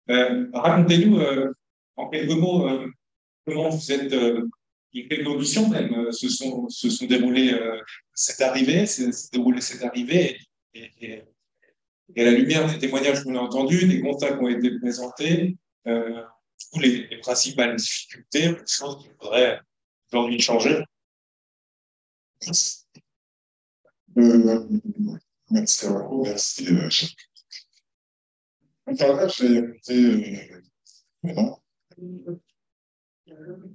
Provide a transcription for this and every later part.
Racontez-nous en quelques mots comment vous êtes, quelles conditions même se sont déroulées cette arrivée, s'est déroulée cette arrivée, et, et- et à la lumière des témoignages qu'on a entendus, des constats qui ont été présentés, du coup, les principales difficultés, les choses qu'il faudrait aujourd'hui changer. Euh, merci à vous, merci. Tout à l'heure, j'ai écouté maintenant,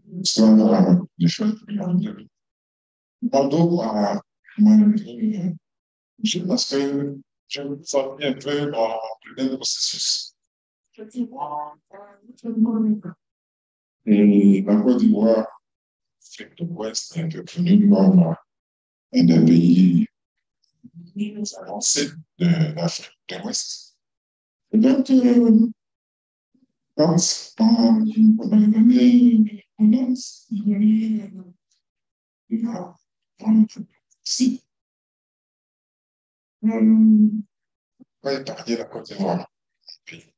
l'histoire du fait de Bordeaux à parce que je me sens un peu dans le même processus. Et la Côte d'Ivoire, l'Afrique de l'Ouest, est devenue comme un des pays avancés de l'Afrique de l'Ouest. Et donc, pendant les années 90, il y a si, on va épargner la Côte d'Ivoire. Puis,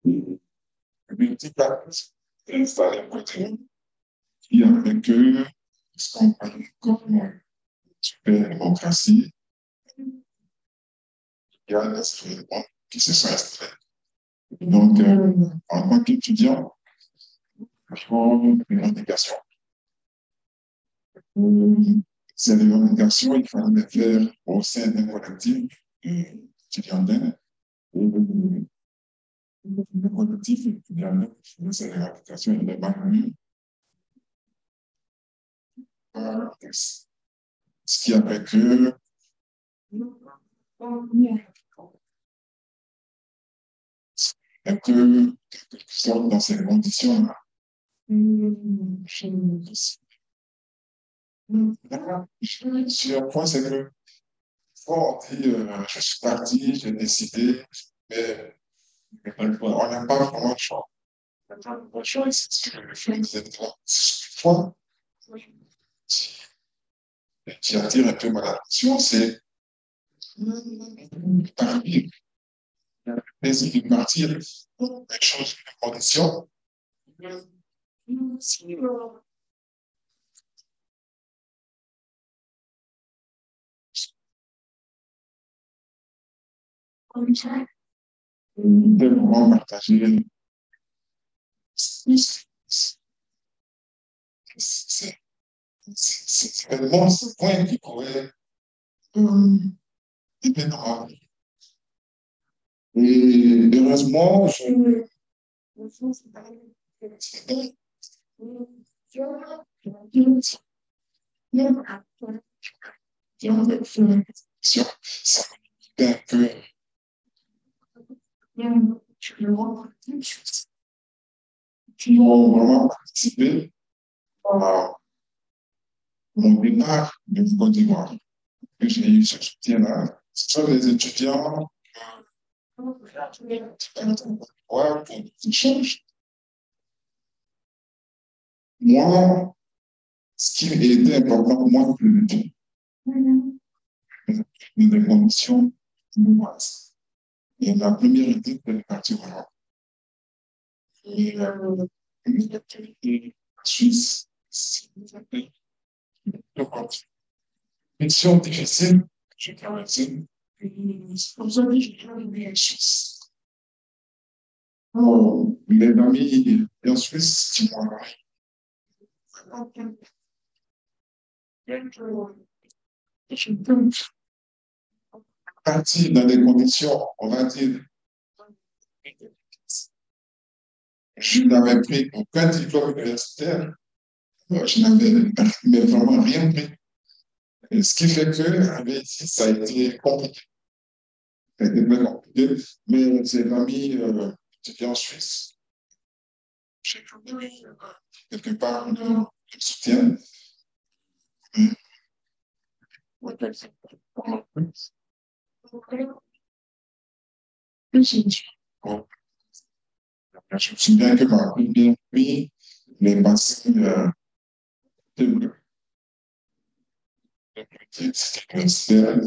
le multiplace est installé en Côte d'Ivoire. Il y a avec eux ce qu'on appelle comme une super démocratie. Il y a des événements qui se sont installés. Donc, en tant qu'étudiant, il faut une revendication. Ces revendications, il fallait les faire au sein d'un collectif étudiantin. Le collectif étudiantin, ces revendications, il n'est pas connu. Ce qui a fait que quelque sorte dans ces conditions-là. Sur un point, c'est que quand on dit je suis parti, j'ai décidé, mais on n'a pas vraiment le choix. Le choix, c'est que le fait que vous êtes là, fois qui attire un peu mon attention, c'est partir. Plaisir de partir, une chose, une condition. De pouvoir partager c'est vraiment ce point qui pourrait être normal. Et heureusement, ça un peu qui ont vraiment participé à mon départ de Côte d'Ivoire. Que j'ai eu ce soutien-là. Ce sont les étudiants qui changent. Moi, ce qui était important pour moi, c'est des conditions chinoises. Et la première idée de partir au Maroc. Et Suisse, c'est une mission difficile. J'ai traversé. Aujourd'hui, j'ai travaillé en Suisse. Oh, mes amis en Suisse, qui m'ont parti dans des conditions, on va dire, je n'avais pris aucun diplôme universitaire, je n'avais mais vraiment rien pris. Et ce qui fait que, avec ici, ça a été compliqué. Ça a été très compliqué, mais ces amis étudiants en Suisse, j'ai trouvé quelque part le soutien. Bon, je me souviens que ma première fille, les passé de universitaire.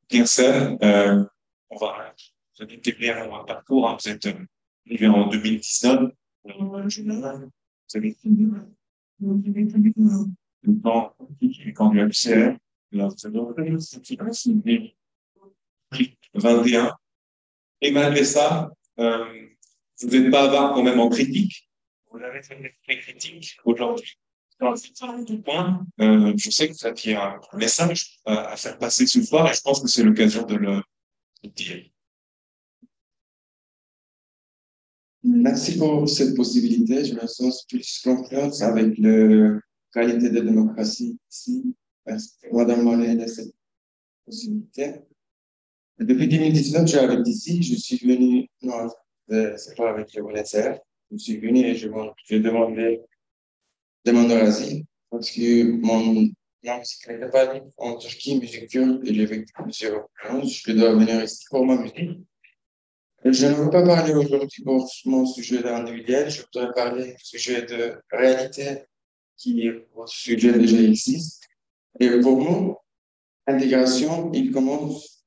Kirsten, on va vous allez décrire un parcours. Hein, vous êtes arrivé en 2019. Vous avez le temps quand du HCR. Là, vous avez 21. Et malgré ça, vous n'êtes pas avare quand même en critique. Vous avez fait des critiques aujourd'hui. Dans certains points, je sais que vous aviez un message à faire passer ce soir et je pense que c'est l'occasion de le dire. Merci pour cette possibilité. Je me sens plus confiance avec la qualité de démocratie ici. Merci, Madame Monet, de cette possibilité. Depuis 2019, j'habite ici. Je suis venu, non, c'est pas avec le UNHCR. Je suis venu et j'ai demandé d'asile parce que mon musique n'était pas libre en Turquie, musique kurde, et j'ai vécu plusieurs expériences. Je dois venir ici pour ma musique. Je ne veux pas parler aujourd'hui pour mon sujet individuel, je voudrais parler du sujet de réalité qui, votre sujet déjà existe. Et pour nous, l'intégration, il commence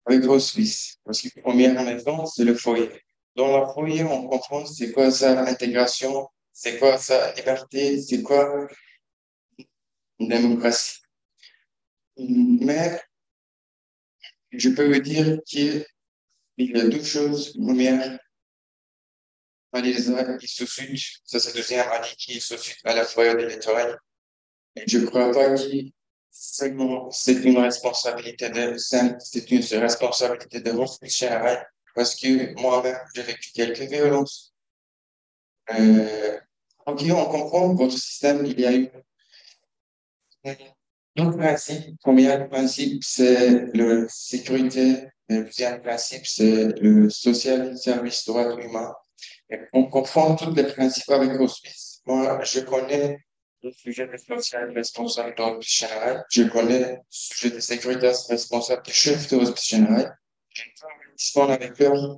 avec l'hospice. Parce que première maison, c'est le foyer. Dans le foyer, on comprend c'est quoi ça, l'intégration, c'est quoi ça, liberté, c'est quoi une démocratie. Mais je peux vous dire qu'il y a deux choses. Première, Malaisie qui se suit, ça c'est deuxième année qui se suit à la période électorale. Et je ne crois pas que seulement c'est une responsabilité c'est une responsabilité de notre général, parce que moi-même, j'ai vécu quelques violences. Ok, on comprend votre système, il y a eu deux principes. Premier principe, c'est la sécurité. Le deuxième principe, c'est le social service droit humain. Et on comprend tous les principes avec l'hospice. Moi, je connais le sujet de social responsable de l'hospice général. Je connais le sujet de sécurité responsable du chef de l'hospice général. J'ai une discussion avec eux.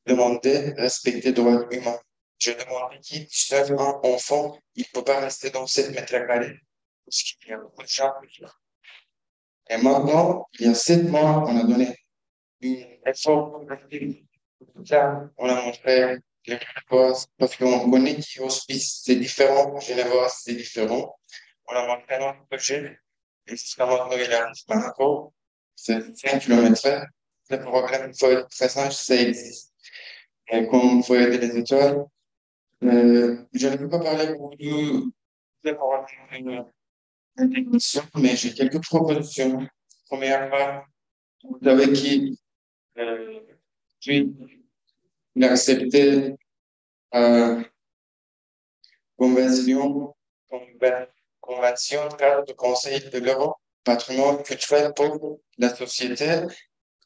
Demander, respecter les droits humains. Je demandais qui, seul un enfant, il ne peut pas rester dans 7 mètres carrés. Parce qu'il y a beaucoup de gens. Et maintenant, il y a 7 mois, on a donné un effort. Là, on a montré les causes, parce qu'on connaît qu'hospice, c'est différent, Genève, c'est différent. On a montré notre projet, et jusqu'à maintenant, il n'arrive pas encore. C'est 5 km. Le problème, il faut être très sage, ça existe. Et comme il faut aider les étoiles, je ne peux pas parler beaucoup de problèmes d'intégration, mais j'ai quelques propositions. Premièrement, vous savez qui, puis, il a accepté convention, convention cadre du Conseil de l'Europe, patrimoine culturel pour la société,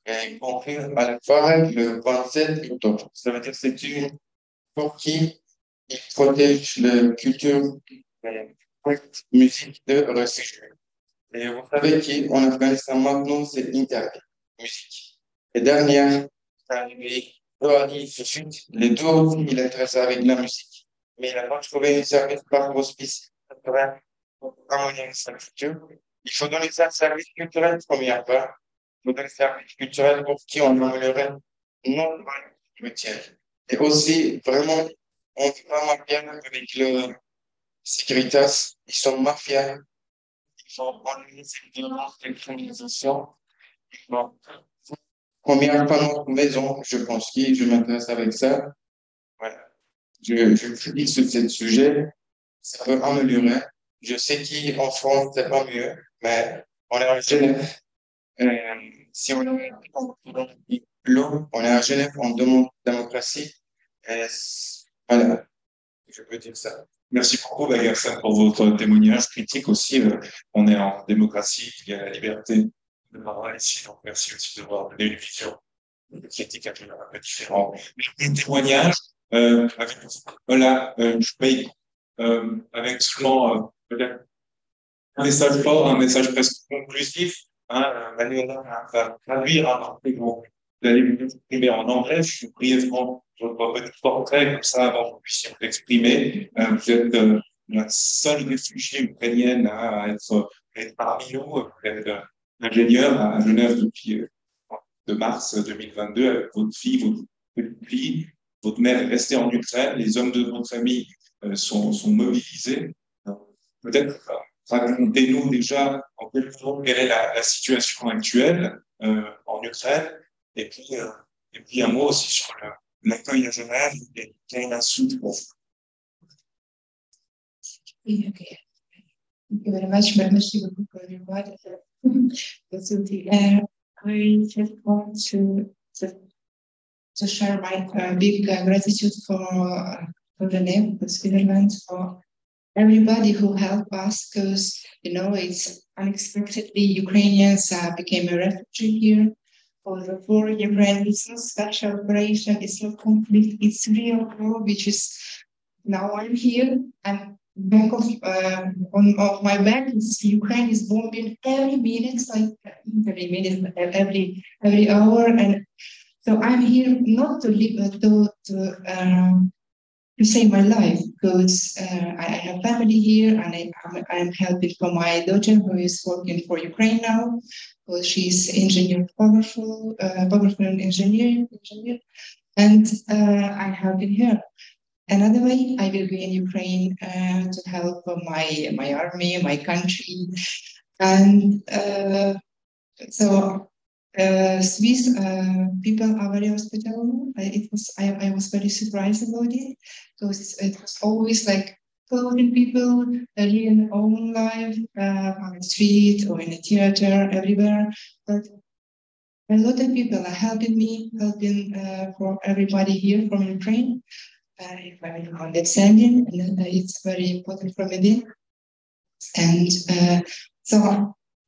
y compris à la fois le 27 octobre. Ça veut dire que c'est une pour qui il protège la culture, la musique de réfugiés. Et vous savez qu'en Afghanistan maintenant, c'est interdit, musique. Et dernière, les deux, il est intéressé avec la musique. Mais il n'a pas trouvé un service par hospice. Il faut donner ça service culturel, première part. Il faut donner service culturel pour qui on améliorerait non culturel. Et aussi, vraiment, on ne fait pas mafia avec le Securitas. Ils sont mafia. Ils sont organisés de criminalisation. Bon. Première part, notre maison, je pense que je m'intéresse avec ça. Voilà. Je dis sur ce sujet, ça peut améliorer. Je sais qu'en France, c'est pas mieux, mais on est en Genève. Si on est l'eau, on est à Genève, on demande démocratie. Voilà, je peux dire ça. Merci beaucoup, Bagarsa, pour votre témoignage critique aussi. On est en démocratie, il y a la liberté de parole ici. Donc, merci aussi d'avoir donné une vision critique un peu différente. Mais un témoignage, avec, voilà, je paye, avec seulement peut-être un message fort, un message presque conclusif. Hein, Manuela va traduire un peu vous allez vous exprimer en anglais. Je suis brièvement votre petit portrait, comme ça, avant que vous puissiez vous exprimer. Vous êtes la seule réfugiée ukrainienne à être parmi nous. Vous êtes ingénieur à Genève depuis de mars 2022 avec votre fille, votre petite fille. Votre mère est restée en Ukraine. Les hommes de votre famille sont mobilisés. Peut-être racontez-nous déjà en quelques mots quelle est la situation actuelle en Ukraine et puis un mot aussi sur l'accueil à Genève et quelle est la suite pour vous. Okay. Thank you very much. Merci beaucoup pour l'invitation. I just want to share my big gratitude for the name of Switzerland, for everybody who helped us, because it's unexpectedly Ukrainians became a refugee here. For Ukraine, it's not special operation, it's not complete, it's real war, which is now I'm here and back of my back is Ukraine is bombing every minute, every hour, and so I'm here not to live to save my life, because I have family here and I'm helping for my daughter who is working for Ukraine now, because she's engineer, powerful engineer, and I'm helping her. Another way, I will be in Ukraine to help my army, my country, and so Swiss people are very hospitable. I was very surprised about it, because it was always like clothing people living their own life on the street or in a theater, everywhere. But a lot of people are helping me, helping for everybody here from Ukraine. If I'm understanding, and it's very important for me. And so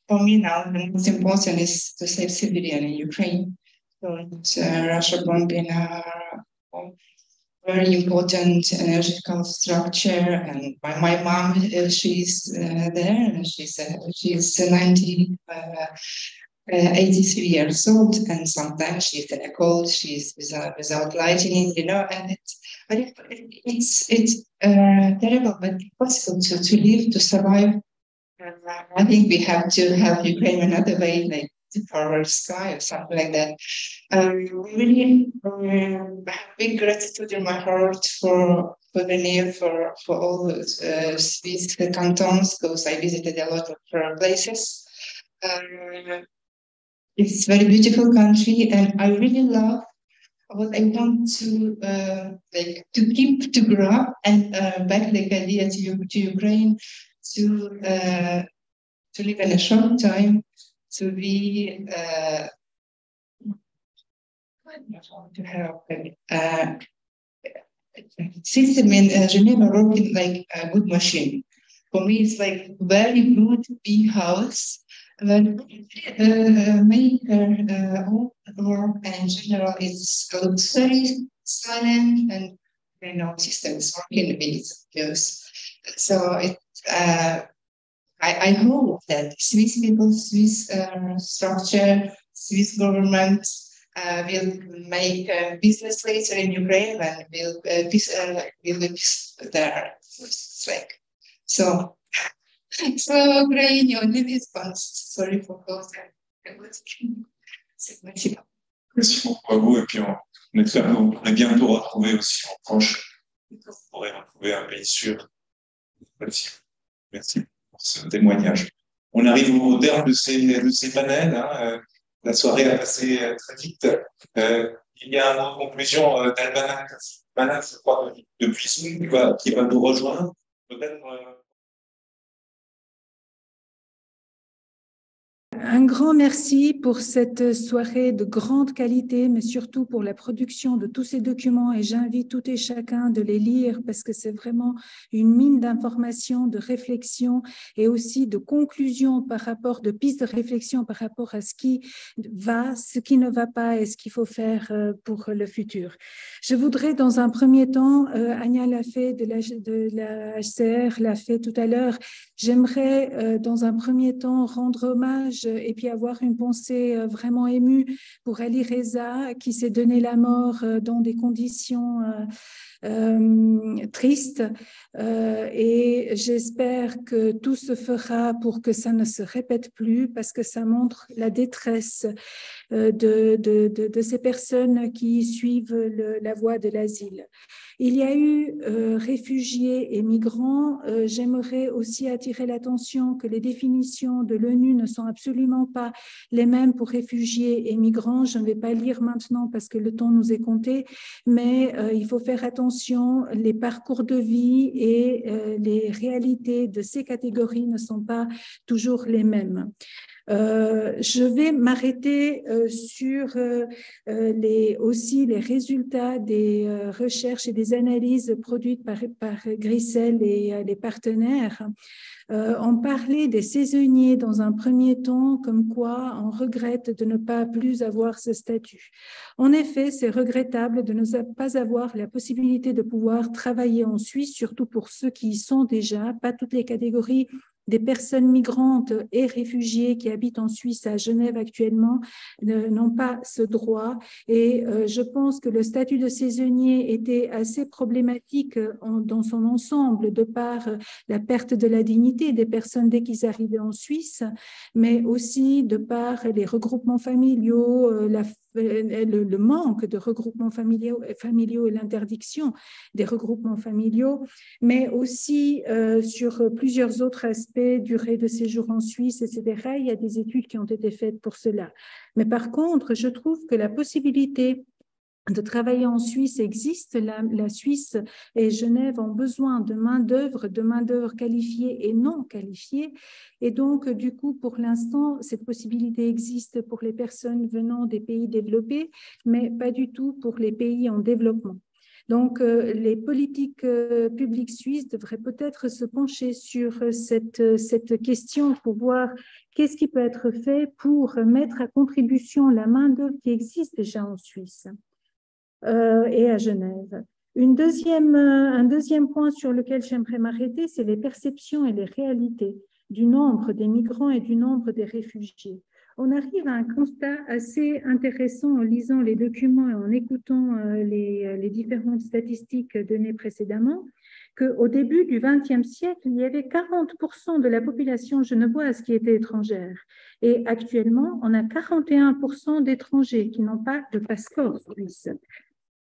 for me now, the most important is to save civilian in Ukraine. So Russia bombing very important energetical structure, and my mom, she's there, and she's 83 years old, and sometimes she's in a cold, she's without lighting, and it's terrible, but possible to live, to survive. I think we have to help Ukraine another way, like for sky or something like that. Really have big gratitude in my heart for the near for all those Swiss cantons, because I visited a lot of places. It's a very beautiful country, and I really love what I want to keep to grow up and back the idea to Ukraine to live in a short time, to be to help system in Geneva working like a good machine. For me, it's like very good big house. When make home work and in general, it looks very silent, and system is working with its. So it. I hope that Swiss people, Swiss structure, Swiss government will make business later in Ukraine and will be there. So great, your name is sorry for those. Merci beaucoup à vous, et puis on espère que vous pourrez bientôt retrouver aussi en proche, et que vous pourrez retrouver un pays sûr. Merci pour ce témoignage. On arrive au terme de ces panels. La soirée a passé très vite. Il y a un mot de conclusion d'Albana, je crois, depuis Zoom, qui va nous rejoindre. Peut-être. Un grand merci pour cette soirée de grande qualité, mais surtout pour la production de tous ces documents, et j'invite tout et chacun de les lire parce que c'est vraiment une mine d'informations, de réflexions et aussi de conclusions par rapport, de pistes de réflexion par rapport à ce qui va, ce qui ne va pas et ce qu'il faut faire pour le futur. Je voudrais dans un premier temps, Anya l'a fait, de la HCR l'a fait tout à l'heure, j'aimerais dans un premier temps rendre hommage et puis avoir une pensée vraiment émue pour Ali Reza qui s'est donné la mort dans des conditions triste et j'espère que tout se fera pour que ça ne se répète plus parce que ça montre la détresse de ces personnes qui suivent la voie de l'asile. Il y a eu réfugiés et migrants. J'aimerais aussi attirer l'attention que les définitions de l'ONU ne sont absolument pas les mêmes pour réfugiés et migrants. Je ne vais pas lire maintenant parce que le temps nous est compté, mais il faut faire attention. Les parcours de vie et les réalités de ces catégories ne sont pas toujours les mêmes. Je vais m'arrêter sur aussi les résultats des recherches et des analyses produites par Grissel et les partenaires. On parlait des saisonniers dans un premier temps, comme quoi on regrette de ne pas plus avoir ce statut. En effet, c'est regrettable de ne pas avoir la possibilité de pouvoir travailler en Suisse, surtout pour ceux qui y sont déjà, pas toutes les catégories des personnes migrantes et réfugiées qui habitent en Suisse, à Genève actuellement, n'ont pas ce droit. Et je pense que le statut de saisonnier était assez problématique dans son ensemble, de par la perte de la dignité des personnes dès qu'ils arrivaient en Suisse, mais aussi de par les regroupements familiaux, le manque de regroupements familiaux et l'interdiction des regroupements familiaux, mais aussi sur plusieurs autres aspects, durée de séjour en Suisse, etc. Il y a des études qui ont été faites pour cela. Mais par contre, je trouve que la possibilité de travailler en Suisse existe. La Suisse et Genève ont besoin de main-d'œuvre qualifiée et non qualifiée. Et donc, du coup, pour l'instant, cette possibilité existe pour les personnes venant des pays développés, mais pas du tout pour les pays en développement. Donc, les politiques publiques suisses devraient peut-être se pencher sur cette question pour voir qu'est-ce qui peut être fait pour mettre à contribution la main-d'œuvre qui existe déjà en Suisse et à Genève. Un deuxième point sur lequel j'aimerais m'arrêter, c'est les perceptions et les réalités du nombre des migrants et du nombre des réfugiés. On arrive à un constat assez intéressant en lisant les documents et en écoutant les différentes statistiques données précédemment, qu'au début du XXe siècle, il y avait 40% de la population genevoise qui était étrangère. Et actuellement, on a 41% d'étrangers qui n'ont pas de passeport suisse.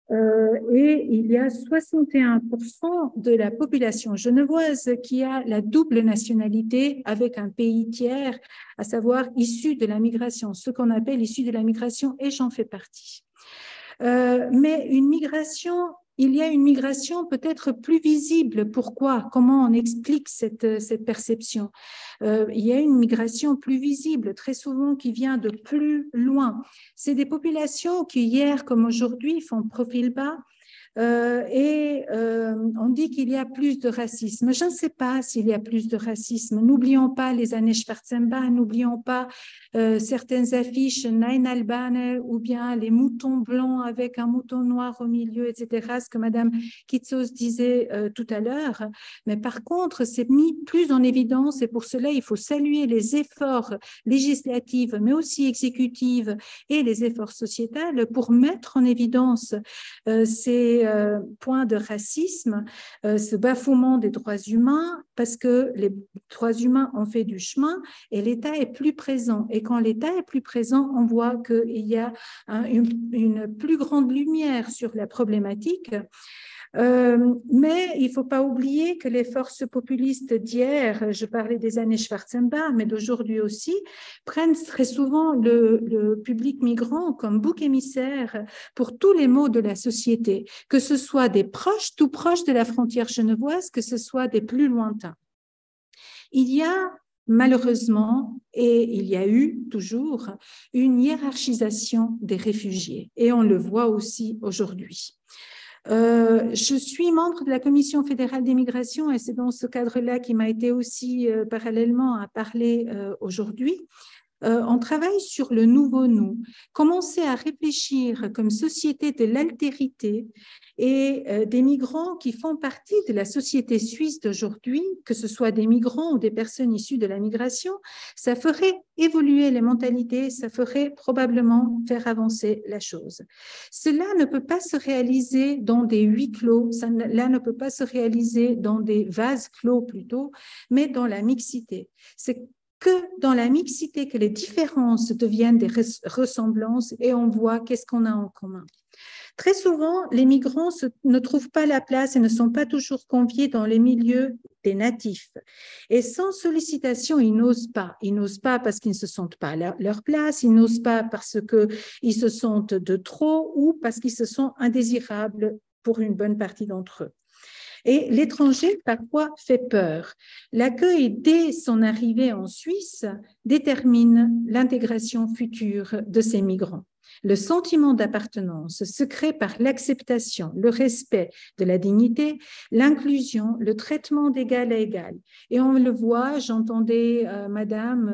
Et il y a 61% de la population genevoise qui a la double nationalité avec un pays tiers, à savoir issu de la migration, ce qu'on appelle issu de la migration, et j'en fais partie. Mais il y a une migration peut-être plus visible. Pourquoi? Comment on explique cette perception? Il y a une migration plus visible, très souvent qui vient de plus loin. C'est des populations qui, hier comme aujourd'hui, font profil bas. On dit qu'il y a plus de racisme. Je ne sais pas s'il y a plus de racisme. N'oublions pas les années Schwarzenbach, n'oublions pas certaines affiches Nein Albaner ou bien les moutons blancs avec un mouton noir au milieu, etc. Ce que Madame Kitsos disait tout à l'heure. Mais par contre, c'est mis plus en évidence et pour cela, il faut saluer les efforts législatifs, mais aussi exécutifs et les efforts sociétals pour mettre en évidence ces points de racisme, ce bafouement des droits humains, parce que les droits humains ont fait du chemin et l'État est plus présent. Et quand l'État est plus présent, on voit qu'il y a une plus grande lumière sur la problématique. Mais il ne faut pas oublier que les forces populistes d'hier, je parlais des années Schwarzenbach, mais d'aujourd'hui aussi, prennent très souvent le public migrant comme bouc émissaire pour tous les maux de la société, que ce soit des proches, tout proches de la frontière genevoise, que ce soit des plus lointains. Il y a malheureusement, et il y a eu toujours, une hiérarchisation des réfugiés, et on le voit aussi aujourd'hui. Je suis membre de la Commission fédérale des migrations et c'est dans ce cadre-là qui m'a été aussi parallèlement à parler aujourd'hui. on travaille sur le nouveau nous, commencer à réfléchir comme société de l'altérité et des migrants qui font partie de la société suisse d'aujourd'hui, que ce soit des migrants ou des personnes issues de la migration, ça ferait évoluer les mentalités, ça ferait probablement faire avancer la chose. Cela ne peut pas se réaliser dans des huis clos, cela ne peut pas se réaliser dans des vases clos plutôt, mais dans la mixité. C'est que dans la mixité que les différences deviennent des ressemblances et on voit qu'est-ce qu'on a en commun. Très souvent, les migrants ne trouvent pas la place et ne sont pas toujours conviés dans les milieux des natifs. Et sans sollicitation, ils n'osent pas. Ils n'osent pas parce qu'ils ne se sentent pas à leur place, ils n'osent pas parce qu'ils se sentent de trop ou parce qu'ils se sentent indésirables pour une bonne partie d'entre eux. Et l'étranger, parfois, fait peur. L'accueil dès son arrivée en Suisse détermine l'intégration future de ces migrants. Le sentiment d'appartenance se crée par l'acceptation, le respect de la dignité, l'inclusion, le traitement d'égal à égal. Et on le voit, j'entendais madame,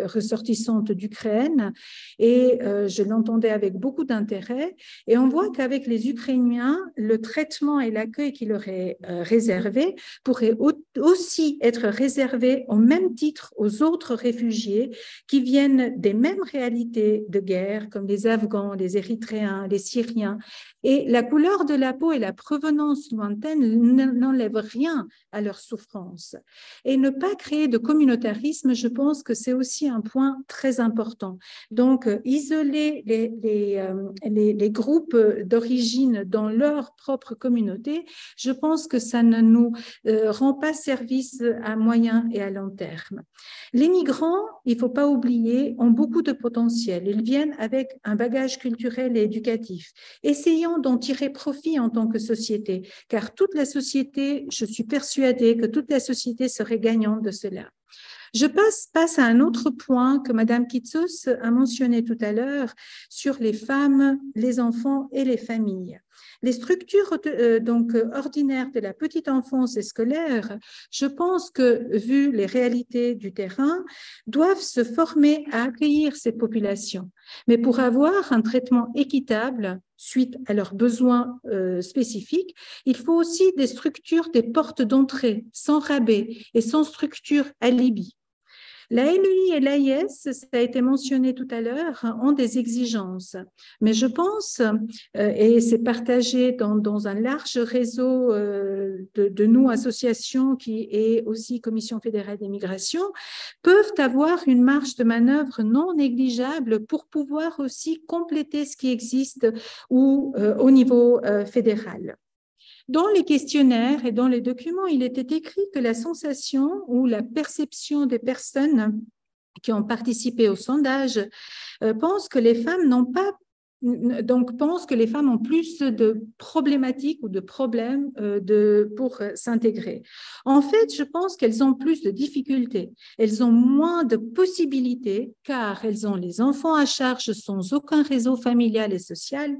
ressortissante d'Ukraine, et je l'entendais avec beaucoup d'intérêt. Et on voit qu'avec les Ukrainiens, le traitement et l'accueil qui leur est réservé pourrait aussi être réservé au même titre aux autres réfugiés qui viennent des mêmes réalités de guerre, comme les Afghans, les Érythréens, les Syriens. Et la couleur de la peau et la provenance lointaine n'enlèvent rien à leur souffrance. Et ne pas créer de communautarisme, je pense que c'est aussi un point très important. Donc, isoler les groupes d'origine dans leur propre communauté, je pense que ça ne nous rend pas service à moyen et à long terme. Les migrants, il ne faut pas oublier, ont beaucoup de potentiel. Ils viennent avec un bagage culturel et éducatif. Essayons d'en tirer profit en tant que société, car toute la société, je suis persuadée que toute la société serait gagnante de cela. Je passe à un autre point que Madame Kitsos a mentionné tout à l'heure sur les femmes, les enfants et les familles. Les structures ordinaires de la petite enfance et scolaire, je pense que, vu les réalités du terrain, doivent se former à accueillir ces populations. Mais pour avoir un traitement équitable, suite à leurs besoins spécifiques, il faut aussi des structures, des portes d'entrée, sans rabais et sans structure alibi. La LEI et l'AIS, ça a été mentionné tout à l'heure, ont des exigences. Mais je pense, et c'est partagé dans un large réseau de nous, associations, qui est aussi Commission fédérale des migrations, peuvent avoir une marge de manœuvre non négligeable pour pouvoir aussi compléter ce qui existe ou au niveau fédéral. Dans les questionnaires et dans les documents, il était écrit que la sensation ou la perception des personnes qui ont participé au sondage pensent que les femmes n'ont pas pensent que les femmes ont plus de problématiques ou de problèmes pour s'intégrer. En fait, je pense qu'elles ont plus de difficultés. Elles ont moins de possibilités car elles ont les enfants à charge sans aucun réseau familial et social.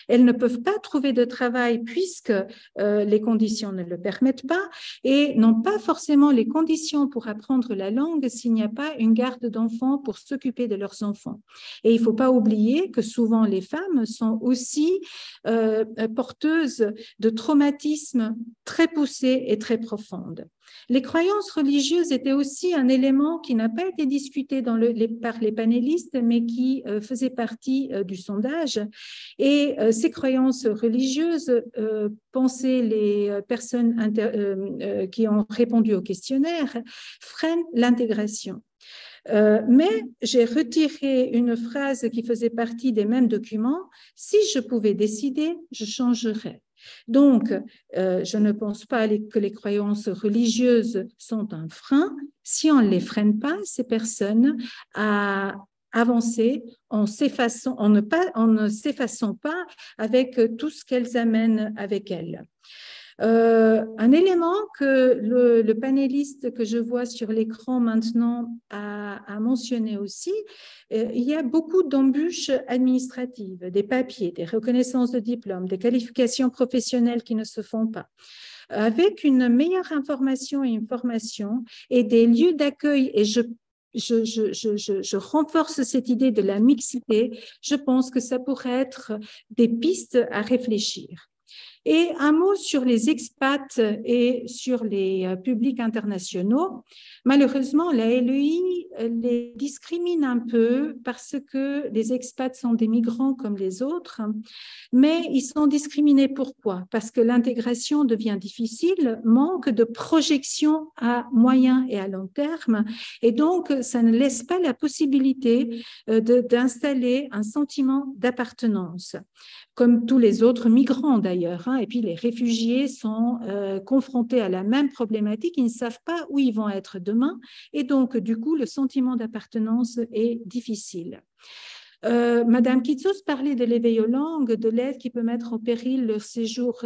Elles ne peuvent pas trouver de travail puisque les conditions ne le permettent pas et n'ont pas forcément les conditions pour apprendre la langue s'il n'y a pas une garde d'enfants pour s'occuper de leurs enfants. Et il ne faut pas oublier que souvent les femmes sont aussi porteuses de traumatismes très poussés et très profondes. Les croyances religieuses étaient aussi un élément qui n'a pas été discuté par les panélistes, mais qui faisait partie du sondage. Et ces croyances religieuses, pensaient les personnes qui ont répondu au questionnaire, freinent l'intégration. Mais j'ai retiré une phrase qui faisait partie des mêmes documents. Si je pouvais décider, je changerais. Donc, je ne pense pas que les croyances religieuses sont un frein. Si on ne les freine pas, ces personnes à avancer en ne s'effaçant pas avec tout ce qu'elles amènent avec elles. Un élément que le panéliste que je vois sur l'écran maintenant a mentionné aussi, il y a beaucoup d'embûches administratives, des papiers, des reconnaissances de diplômes, des qualifications professionnelles qui ne se font pas. Avec une meilleure information et une formation et des lieux d'accueil, et je renforce cette idée de la mixité. Je pense que ça pourrait être des pistes à réfléchir. Et un mot sur les expats et sur les publics internationaux. Malheureusement, la LEI les discrimine un peu parce que les expats sont des migrants comme les autres, mais ils sont discriminés pourquoi? Parce que l'intégration devient difficile, manque de projection à moyen et à long terme, et donc ça ne laisse pas la possibilité d'installer un sentiment d'appartenance, comme tous les autres migrants d'ailleurs. Et puis les réfugiés sont confrontés à la même problématique, ils ne savent pas où ils vont être demain, et donc du coup le sentiment d'appartenance est difficile. Madame Kitsos parlait de l'éveil aux langues, de l'aide qui peut mettre en péril leur séjour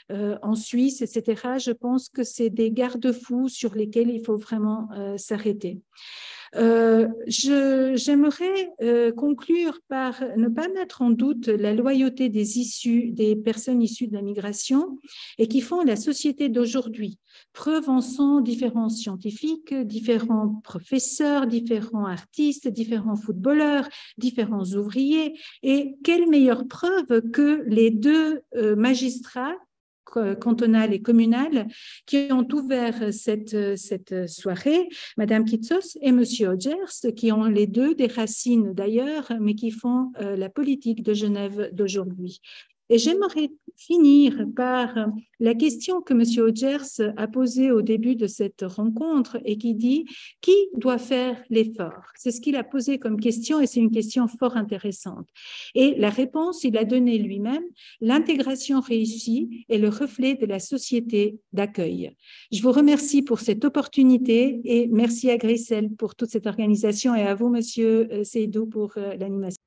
en Suisse, etc. Je pense que c'est des garde-fous sur lesquels il faut vraiment s'arrêter. J'aimerais conclure par ne pas mettre en doute la loyauté des personnes issues de la migration et qui font la société d'aujourd'hui. Preuve en sont différents scientifiques, différents professeurs, différents artistes, différents footballeurs, différents ouvriers. Et quelle meilleure preuve que les deux magistrats cantonale et communale qui ont ouvert cette soirée, Madame Kitsos et Monsieur Hodgers, qui ont les deux des racines d'ailleurs, mais qui font la politique de Genève d'aujourd'hui. Et j'aimerais finir par la question que M. Hodgers a posée au début de cette rencontre et qui dit « Qui doit faire l'effort ?» C'est ce qu'il a posé comme question et c'est une question fort intéressante. Et la réponse, il a donné lui-même, l'intégration réussie est le reflet de la société d'accueil. Je vous remercie pour cette opportunité et merci à Grisel pour toute cette organisation et à vous, M. Seydou, pour l'animation.